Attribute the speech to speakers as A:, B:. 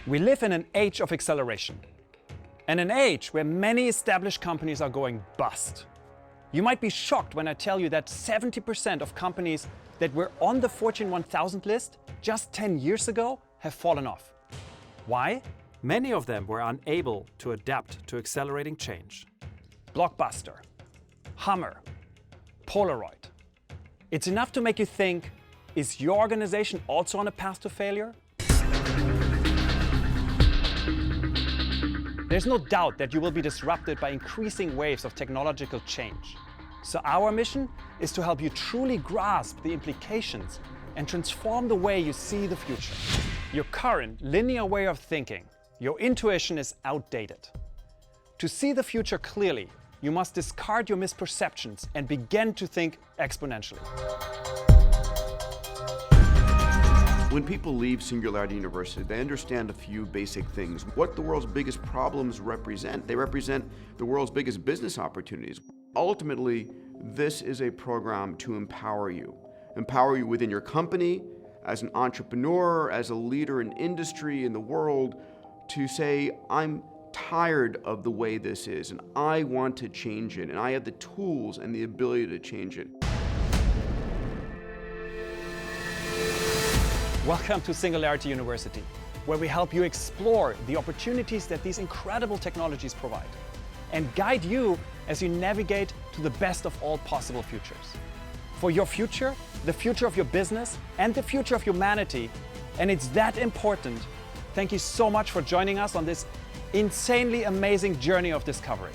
A: We live in an age of acceleration, and an age where many established companies are going bust. You might be shocked when I tell you that 70% of companies that were on the Fortune 1000 list just 10 years ago have fallen off. Why?
B: Many of them were unable to adapt to accelerating change.
A: Blockbuster, Hummer, Polaroid. It's enough to make you think, is your organization also on a path to failure? There's no doubt that you will be disrupted by increasing waves of technological change. So our mission is to help you truly grasp the implications and transform the way you see the future. Your current linear way of thinking, your intuition is outdated. To see the future clearly, you must discard your misperceptions and begin to think exponentially.
C: When people leave Singularity University, they understand a few basic things. What the world's biggest problems represent. They represent the world's biggest business opportunities. Ultimately, this is a program to empower you. Empower you within your company, as an entrepreneur, as a leader in industry, in the world, to say, I'm tired of the way this is, and I want to change it, and I have the tools and the ability to change it.
A: Welcome to Singularity University, where we help you explore the opportunities that these incredible technologies provide and guide you as you navigate to the best of all possible futures. For your future, the future of your business, and the future of humanity, and it's that important. Thank you so much for joining us on this insanely amazing journey of discovery.